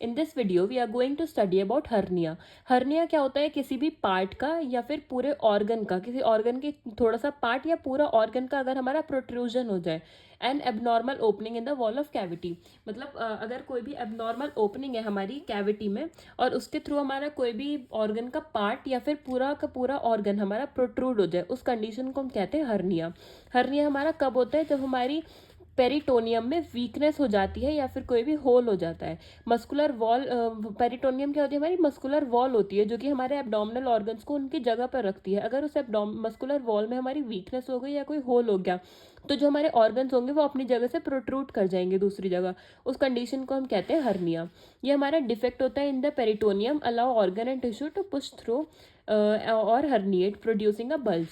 In this video we are going to study about hernia. hernia क्या होता है? किसी भी पार्ट का या फिर पूरे ऑर्गन का, किसी ऑर्गन की थोड़ा सा पार्ट या पूरा ऑर्गन का अगर हमारा प्रोट्रूजन हो जाए, N abnormal opening in the wall of cavity. मतलब अगर कोई भी एबनॉर्मल ओपनिंग है हमारी कैविटी में और उसके थ्रू हमारा कोई भी ऑर्गन का पार्ट या फिर पूरा का पूरा ऑर्गन हमारा प्रोट्रूड हो जाए, उस कंडीशन को हम कहते हैं हर्निया। हर्निया हमारा कब होता है? जब हमारी पेरिटोनियम में वीकनेस हो जाती है या फिर कोई भी होल हो जाता है। मस्कुलर वॉल, पेरिटोनियम क्या होती है? हमारी मस्कुलर वॉल होती है जो कि हमारे एब्डोमिनल ऑर्गन्स को उनकी जगह पर रखती है। अगर उस मस्कुलर वॉल में हमारी वीकनेस हो गई या कोई होल हो गया तो जो हमारे ऑर्गन्स होंगे वो अपनी जगह से प्रोट्रूड कर जाएंगे दूसरी जगह। उस कंडीशन को हम कहते हैं हर्निया। ये हमारा डिफेक्ट होता है in the peritoneum allow organ and tissue to push through और हर्निएट प्रोड्यूसिंग अ बल्ज।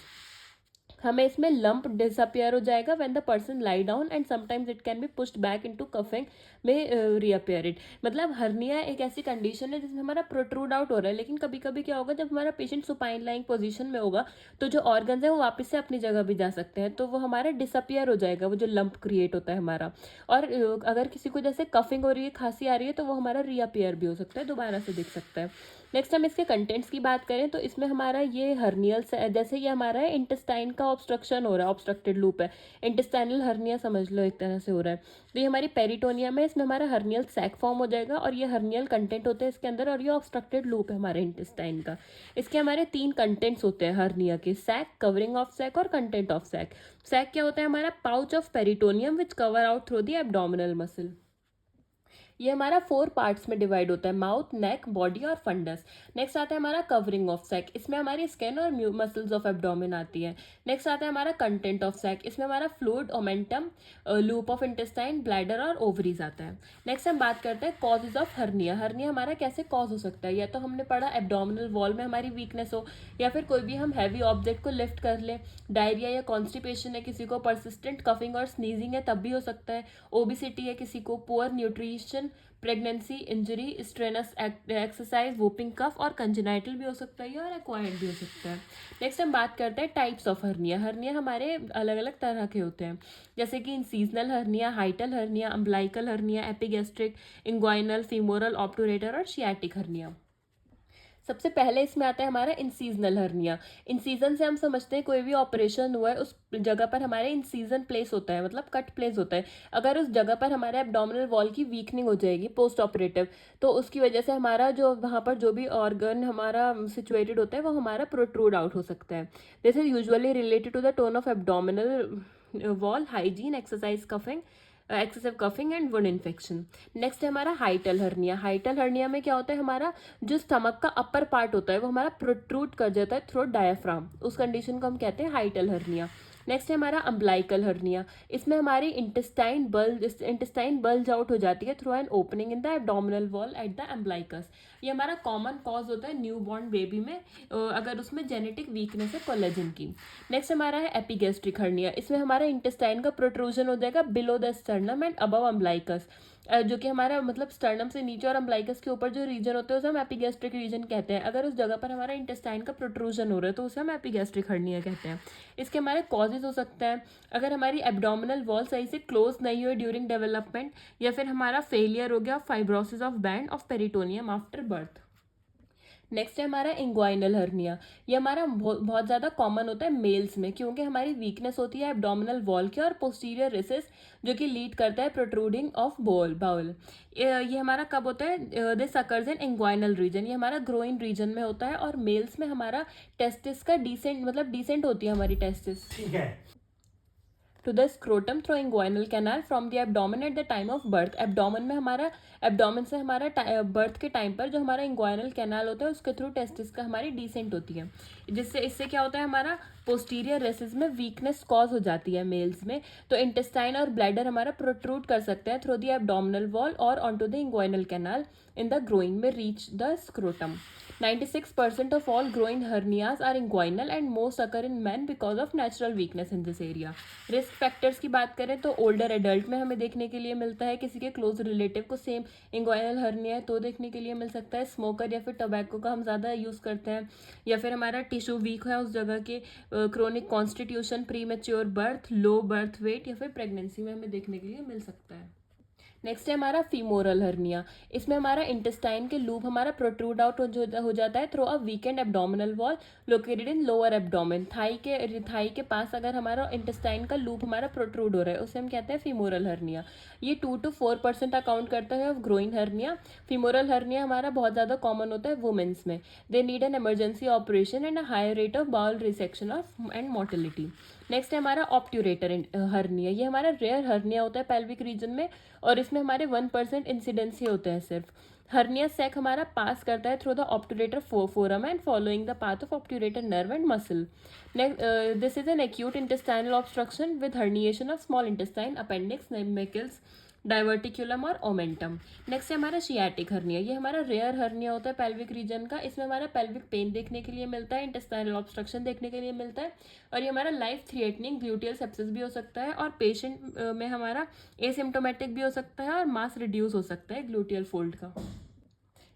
हमें इसमें लंप डिसअपियर हो जाएगा when the person lie down and sometimes it can be pushed back into coughing में reappear it. मतलब hernia एक ऐसी condition है जिसमें हमारा प्रोट्रूड आउट हो रहा है, लेकिन कभी कभी क्या होगा, जब हमारा पेशेंट सुपाइन लाइंग पोजीशन में होगा तो जो ऑर्गन्स है वो वापस से अपनी जगह भी जा सकते हैं, तो वो हमारा डिसअपियर हो जाएगा, वो जो लंप क्रिएट होता है हमारा। और अगर किसी को जैसे कफिंग हो रही है, खांसी आ रही है, तो वो हमारा रीअपियर भी हो सकता है, दोबारा से दिख सकता है। नेक्स्ट हम इसके कंटेंट्स की बात करें तो इसमें हमारा ये हर्नियल, जैसे ये हमारा है इंटेस्टाइन का ऑब्स्ट्रक्शन हो रहा है, ऑब्स्ट्रक्टेड लूप है, इंटेस्टाइनल हर्निया समझ लो एक तरह से हो रहा है। तो ये हमारी पेरिटोनियम है, इसमें हमारा हर्नियल सैक फॉर्म हो जाएगा और ये हर्नियल कंटेंट होते हैं इसके अंदर, और ये ऑब्स्ट्रक्टेड लूप है हमारे इंटेस्टाइन का। इसके हमारे 3 कंटेंट्स होते हैं हर्निया के: सैक, कवरिंग ऑफ सैक और कंटेंट ऑफ सैक। सैक क्या होता है? हमारा pouch of peritoneum which cover out through the abdominal muscle. ये हमारा 4 पार्ट्स में डिवाइड होता है: माउथ, नेक, बॉडी और फंडस। नेक्स्ट आता है हमारा कवरिंग ऑफ सैक, इसमें हमारी स्किन और मसल्स ऑफ एब्डोमेन आती है। नेक्स्ट आता है हमारा कंटेंट ऑफ सैक, इसमें हमारा fluid, omentum, loop of intestine, bladder और ओवरीज आता है। नेक्स्ट हम बात करते हैं कॉजेज ऑफ हर्निया। हर्निया हमारा कैसे कॉज हो सकता है? या तो हमने पढ़ा एब्डोमिनल वॉल में हमारी वीकनेस हो, या फिर कोई भी हम हैवी ऑब्जेक्ट को लिफ्ट कर ले, डायरिया या कॉन्स्टिपेशन है किसी को, परसिस्टेंट कफिंग और स्नीजिंग है तब भी हो सकता है, ओबिसिटी है किसी को, poor nutrition, pregnancy, injury, strenuous exercise, whooping cough और कंजेनाइटल भी हो सकता है और एक्वायर्ड भी हो सकता है। नेक्स्ट हम बात करते हैं टाइप्स ऑफ हर्निया। हर्निया हमारे अलग अलग तरह के होते हैं, जैसे कि incisional hernia, हाइटल hernia, umbilical hernia, epigastric, inguinal, femoral, obturator और शियाटिक हर्निया। सबसे पहले इसमें आता है हमारा इंसीजनल हर्निया। इंसीजन से हम समझते हैं कोई भी ऑपरेशन हुआ है उस जगह पर हमारे इंसीजन प्लेस होता है, मतलब कट प्लेस होता है। अगर उस जगह पर हमारे एब्डोमिनल वॉल की वीकनिंग हो जाएगी पोस्ट ऑपरेटिव, तो उसकी वजह से हमारा जो वहाँ पर जो भी ऑर्गन हमारा सिचुएटेड होता है वो हमारा प्रोट्रूड आउट हो सकता है। This is usually related to the tone of abdominal wall, hygiene, exercise, coughing, excessive coughing and wound infection. Next है हमारा हाइटल हर्निया। हाइटल हर्निया में क्या होता है, हमारा जो स्टमक का अपर पार्ट होता है वो हमारा प्रोट्रूड कर जाता है थ्रू डायफ्राम, उस कंडीशन को हम कहते हैं हाइटल हर्निया। नेक्स्ट है हमारा अम्बलाइकल हर्निया। इसमें हमारी इंटेस्टाइन बल्ज आउट हो जाती है through an opening in the abdominal wall at the umbilicus. ये हमारा कॉमन कॉज होता है न्यू बॉर्न बेबी में, अगर उसमें जेनेटिक वीकनेस है कोलेजन की। नेक्स्ट हमारा है एपिगेस्ट्रिक हर्निया। इसमें हमारा इंटेस्टाइन का प्रोट्रूजन हो जाएगा below the sternum and above umbilicus, जो कि हमारा मतलब स्टर्नम से नीचे और अम्बलाइकस के ऊपर जो रीजन होता है उसे हम एपिगेस्ट्रिक रीजन कहते हैं। अगर उस जगह पर हमारा इंटेस्टाइन का प्रोट्रूजन हो रहा है तो उसे हम एपिगेस्ट्रिक हर्निया कहते हैं। इसके हमारे कॉजेज हो सकते हैं, अगर हमारी एब्डोमिनल वॉल सही से क्लोज नहीं हुई ड्यूरिंग डेवलपमेंट, या फिर हमारा फेलियर हो गया fibrosis of band of peritoneum after birth. Next है हमारा इंग्वाइनल हर्निया। ये हमारा बहुत ज़्यादा कॉमन होता है मेल्स में, क्योंकि हमारी वीकनेस होती है एब्डोमिनल वॉल की और पोस्टीरियर रेसिस, जो कि लीड करता है प्रोट्रूडिंग ऑफ बाउल। ये हमारा कब होता है? This occurs in inguinal region. ये हमारा ग्रोइन रीजन में होता है और मेल्स में हमारा टेस्टिस का डिसेंट, मतलब डिसेंट होती है हमारी टेस्टिस, ठीक है, to the scrotum through inguinal canal from the abdomen at the time of birth. Abdomen में हमारा, एब्डोमेन से हमारा बर्थ के टाइम पर जो हमारा इंग्वाइनल कैनाल होता है उसके थ्रू टेस्टिस का हमारी डिसेंट होती है, जिससे इससे क्या होता है, हमारा पोस्टीरियर रेसिस में वीकनेस कॉज हो जाती है मेल्स में। तो इंटेस्टाइन और ब्लैडर हमारा प्रोट्रूड कर सकते हैं थ्रू द एब्डोमिनल वॉल और onto the inguinal canal in the groin में reach the scrotum. 96% of all groin hernias are inguinal and most occur in men because of natural weakness in this area. Risk factors की बात करें तो older adult में हमें देखने के लिए मिलता है, किसी के क्लोज रिलेटिव को सेम इंग्वाइनल हर्निया है तो देखने के लिए मिल सकता है, स्मोकर या फिर टोबैको का हम ज़्यादा यूज़ करते हैं, या फिर हमारा टिश्यू वीक है उस जगह के, chronic constitution, pre mature birth, low birth weight या फिर प्रेगनेंसी में हमें देखने के लिए मिल सकता है। नेक्स्ट है हमारा फीमोरल हर्निया। इसमें हमारा इंटेस्टाइन के लूप हमारा प्रोट्रूड आउट हो जाता है through a weakened abdominal wall located in lower abdomen. Thigh के पास अगर हमारा इंटेस्टाइन का लूप हमारा प्रोट्रूड हो रहा है उसे हम कहते हैं फीमोरल हर्निया। ये 2 to 4% अकाउंट करता है of groin hernia. Femoral hernia हमारा बहुत ज़्यादा कॉमन होता है वुमेन्स में। They need an emergency operation and a higher rate of bowel resection of and mortality. Next है हमारा ऑप्ट्यूरेटर हर्निया। ये हमारा रेयर हर्निया होता है पेल्विक रीजन में और इसमें हमारे 1% इंसिडेंसी होते हैं सिर्फ। हर्निया सेक हमारा पास करता है through the obturator foramen and following the path of obturator nerve and muscle. This is an acute intestinal obstruction with herniation of small intestine appendix Meckel's diverticulum और ओमेंटम। नेक्स्ट है हमारा शियाटिक हर्निया। ये हमारा rare hernia होता है pelvic region का। इसमें हमारा पेल्विक पेन देखने के लिए मिलता है, इंटेस्टाइनल ऑब्स्ट्रक्शन देखने के लिए मिलता है और ये हमारा लाइफ थ्रेटनिंग ग्लूटियल सेप्सिस भी हो सकता है और पेशेंट में हमारा एसिम्टोमेटिक भी हो सकता है और मास रिड्यूस हो सकता है ग्लूटियल फोल्ड का।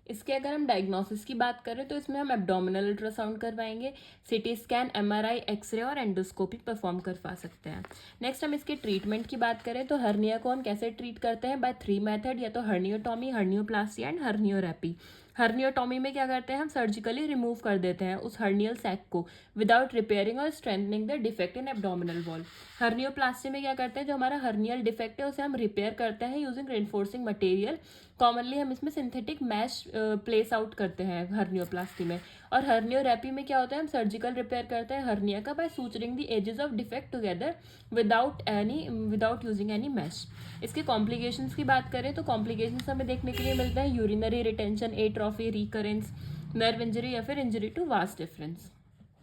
इसके अगर हम डायग्नोसिस की बात करें तो इसमें हम एब्डोमिनल अल्ट्रासाउंड करवाएंगे, सिटी स्कैन, एमआरआई, एक्सरे और एंडोस्कोपी परफॉर्म करवा सकते हैं। नेक्स्ट हम इसके ट्रीटमेंट की बात करें तो हर्निया को हम कैसे ट्रीट करते हैं बाय 3 मेथड, या तो हर्नियोटॉमी, हर्नियोप्लास्टी एंड हर्नियोरेपी। हर्नियोटॉमी में क्या करते हैं हम सर्जिकली रिमूव कर देते हैं उस हर्नियल सैक को विदाउट रिपेयरिंग और strengthening the defect in abdominal wall. Hernioplasty में क्या करते हैं जो हमारा हर्नियल डिफेक्ट है उसे हम रिपेयर करते हैं यूजिंग रेनफोर्सिंग मटेरियल। कॉमनली हम इसमें सिंथेटिक मैश प्लेस आउट करते हैं हर्नियोप्लास्टी में। और हर्नियोरेपी में क्या होता है हम सर्जिकल रिपेयर करते हैं हर्निया का by suturing the edges of defect together without using any mesh. इसके कॉम्प्लिकेशंस की बात करें तो कॉम्प्लिकेशंस हमें देखने के लिए मिलता है urinary retention, atrophy, recurrence, nerve injury या फिर इंजरी टू वास डिफरेंस।